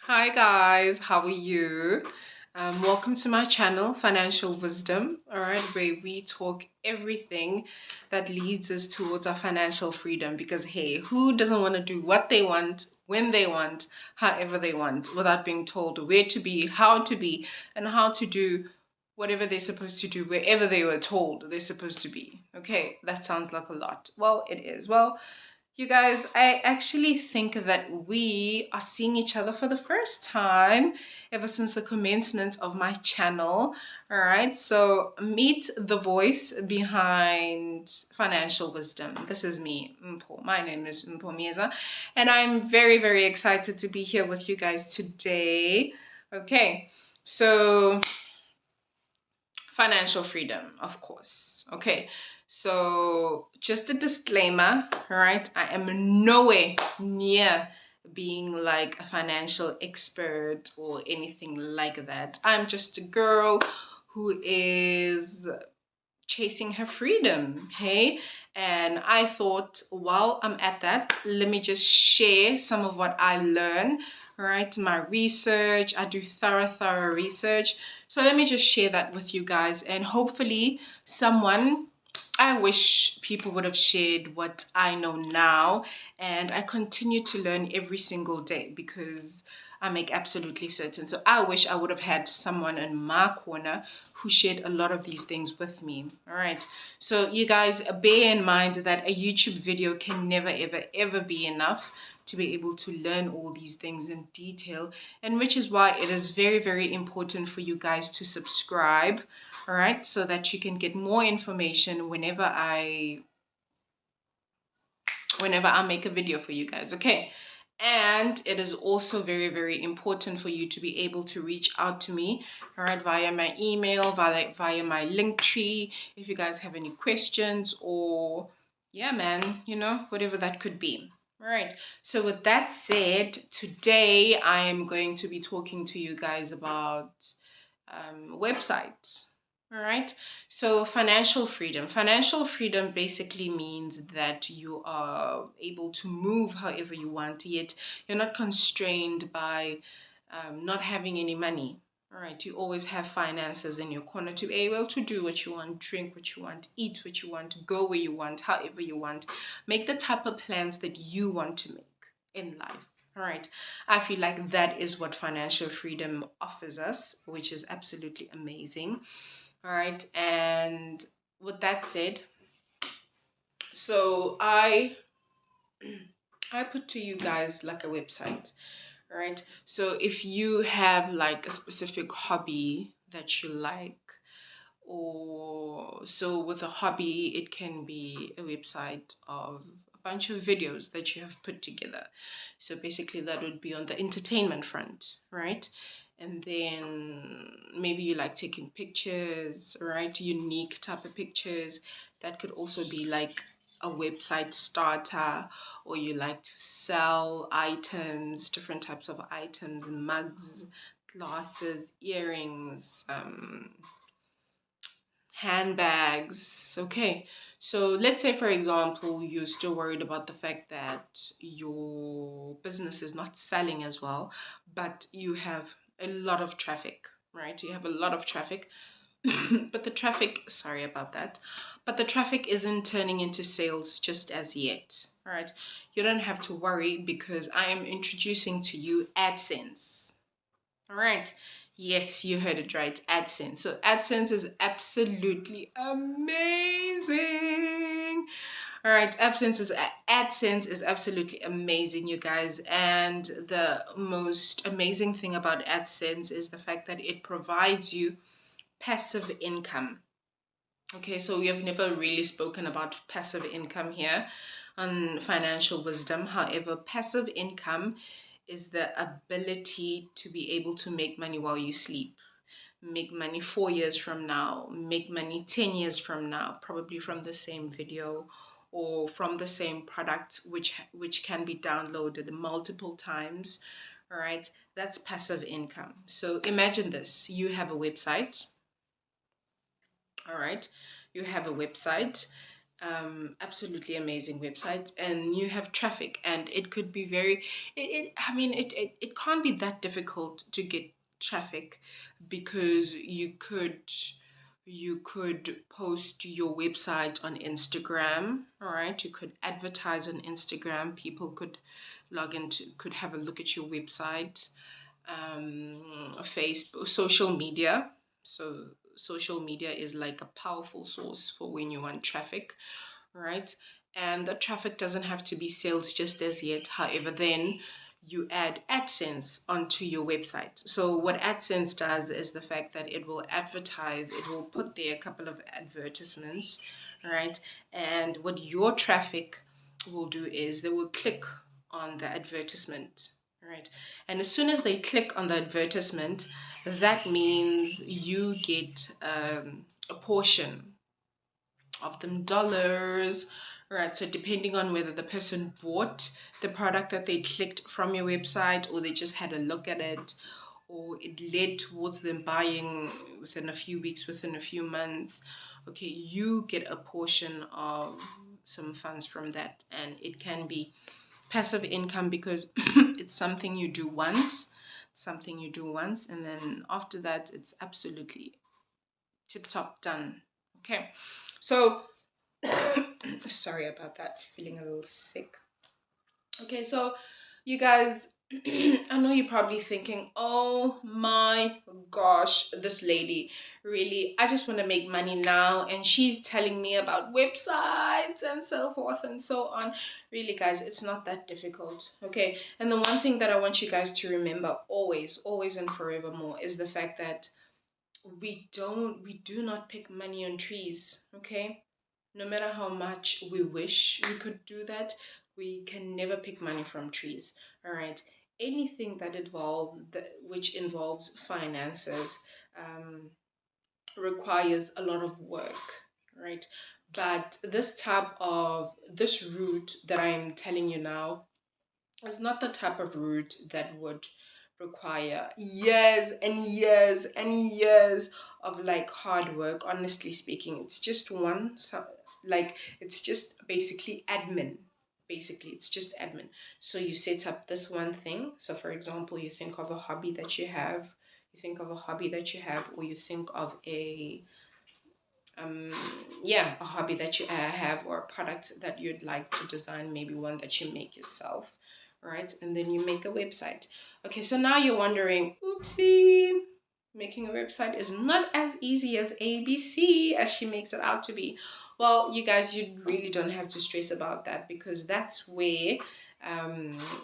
Hi guys, how are you? Welcome to my channel, Financial Wisdom, all right, where we talk everything that leads us towards our financial freedom. Because hey, who doesn't want to do what they want, when they want, however they want, without being told where to be, and how to do whatever they're supposed to do, wherever they were told they're supposed to be? Okay, that sounds like a lot. Well, it is. Well, you guys, I actually think that we are seeing each other for the first time ever since the commencement of my channel. All right, so meet the voice behind Financial Wisdom. This is me, Mpo. My name is Mpo Mieza, and I'm very, very excited to be here with you guys today. Okay, so financial freedom, of course. Okay, so just a disclaimer, all right? I am nowhere near being like a financial expert or anything like that. I'm just a girl who is chasing her freedom, hey? And I thought, while I'm at that, let me just share some of what I learn, right? My research, I do thorough research. So let me just share that with you guys, and hopefully someone, I wish people would have shared what I know now, and I continue to learn every single day because I make absolutely certain. So I wish I would have had someone in my corner who shared a lot of these things with me. All right. So you guys bear in mind that a YouTube video can never, ever, ever be enough to be able to learn all these things in detail, and which is why it is very, very important for you guys to subscribe, all right, so that you can get more information whenever I make a video for you guys. Okay. And it is also very, very important for you to be able to reach out to me, all right, via my email, via my link tree, if you guys have any questions, or yeah, man, whatever that could be. All right. So with that said, today I am going to be talking to you guys about websites. All right. So financial freedom. Financial freedom basically means that you are able to move however you want, yet you're not constrained by not having any money. All right. You always have finances in your corner to be able to do what you want, drink what you want, eat what you want, go where you want, however you want, make the type of plans that you want to make in life. All right. I feel like that is what financial freedom offers us, which is absolutely amazing. All right. And with that said, so I put to you guys like a website. All right. So if you have like a specific hobby that you like, or so with a hobby, it can be a website of a bunch of videos that you have put together. So basically that would be on the entertainment front, right? And then maybe you like taking pictures, right? Unique type of pictures. That could also be like a website starter, or you like to sell items, different types of items, mugs, glasses, earrings, handbags. Okay, so let's say, for example, you're still worried about the fact that your business is not selling as well, but you have a lot of traffic, right? You have a lot of traffic, but the traffic, sorry about that, but the traffic isn't turning into sales just as yet. All right, you don't have to worry because I am introducing to you AdSense. All right. Yes, you heard it right. AdSense. So AdSense is absolutely amazing. All right, AdSense is absolutely amazing, you guys. And the most amazing thing about AdSense is the fact that it provides you passive income. Okay, so we have never really spoken about passive income here on Financial Wisdom. However, passive income is the ability to be able to make money while you sleep. Make money 4 years from now, make money 10 years from now, probably from the same video or from the same product, which can be downloaded multiple times. All right, that's passive income. So imagine this: you have a website. All right, you have a website, absolutely amazing website, and you have traffic, and it could be very it can't be that difficult to get traffic, because you could post your website on Instagram. All right, you could advertise on Instagram. People could have a look at your website. Facebook, social media. So social media is like a powerful source for when you want traffic, right? And the traffic doesn't have to be sales just as yet. However, then you add AdSense onto your website. So what AdSense does is the fact that it will advertise, it will put there a couple of advertisements, right? And what your traffic will do is they will click on the advertisement, right? And as soon as they click on the advertisement, that means you get a portion of them dollars, right? So depending on whether the person bought the product that they clicked from your website, or they just had a look at it, or it led towards them buying within a few weeks, within a few months, okay, you get a portion of some funds from that. And it can be passive income, because it's something you do once, and then after that it's absolutely tip top done. Okay, so sorry about that, feeling a little sick. Okay, so you guys, I know you're probably thinking, oh my gosh, this lady, really, I just want to make money now, and she's telling me about websites and so forth and so on. Really, guys, it's not that difficult. Okay, and the one thing that I want you guys to remember always, always and forevermore, is the fact that we do not pick money on trees. Okay, no matter how much we wish we could do that, we can never pick money from trees. All right, anything which involves finances, um, requires a lot of work, right? But this route that I'm telling you now is not the type of route that would require years and years and years of like hard work. Honestly speaking, it's just it's just basically admin. Basically, it's just admin. So you set up this one thing. So for example, you think of a hobby that you have, or you think of um a hobby that you have, or a product that you'd like to design, maybe one that you make yourself, right? And then you make a website. Okay, so now you're wondering, oopsie, making a website is not as easy as ABC as she makes it out to be. Well, you guys, you really don't have to stress about that, because that's where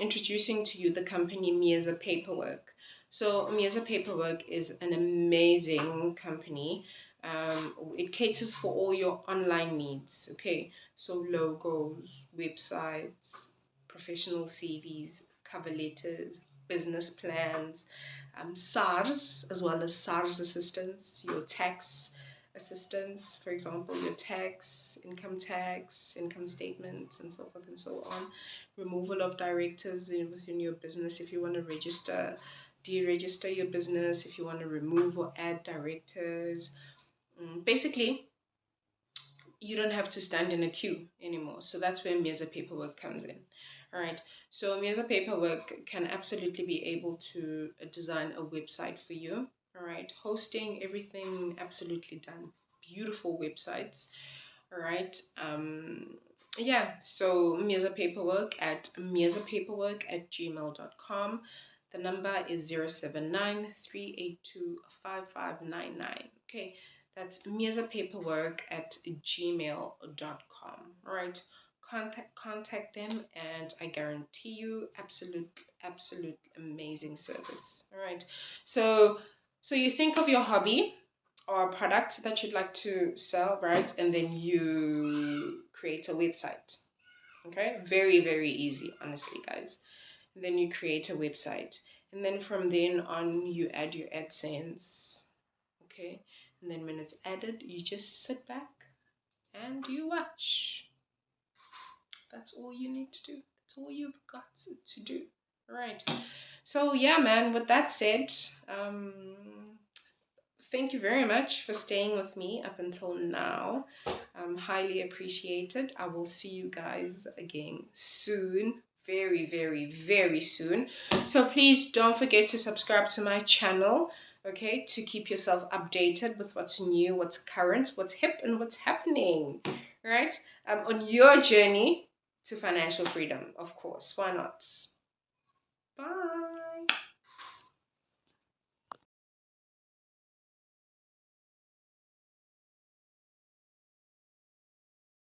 introducing to you the company Me as a Paperwork. So Me as a Paperwork is an amazing company. It caters for all your online needs. Okay, so logos, websites, professional CVs, cover letters, business plans, SARS, as well as SARS assistance, your tax assistance, for example, your tax, income statements, and so forth and so on. Removal of directors within your business if you want to deregister your business, if you want to remove or add directors. Basically, you don't have to stand in a queue anymore. So that's where Mesa Paperwork comes in. All right. So Mesa Paperwork can absolutely be able to design a website for you. All right. Hosting, everything absolutely done. Beautiful websites. All right. Yeah. So Mesa Paperwork at gmail.com. The number is 079 382 5599. Okay. That's Paperwork at gmail.com. All right. Contact them, and I guarantee you absolute amazing service. All right. So you think of your hobby or a product that you'd like to sell, right? And then you create a website. Okay? Very, very easy, honestly, guys. And then you create a website. And then from then on, you add your AdSense. Okay? And then when it's added, you just sit back and you watch. That's all you need to do. That's all you've got to do. All right. So yeah, man, with that said, thank you very much for staying with me up until now. Highly appreciated. I will see you guys again soon. Very, very, very soon. So please don't forget to subscribe to my channel, okay, to keep yourself updated with what's new, what's current, what's hip, and what's happening, right? On your journey to financial freedom, of course. Why not? Bye.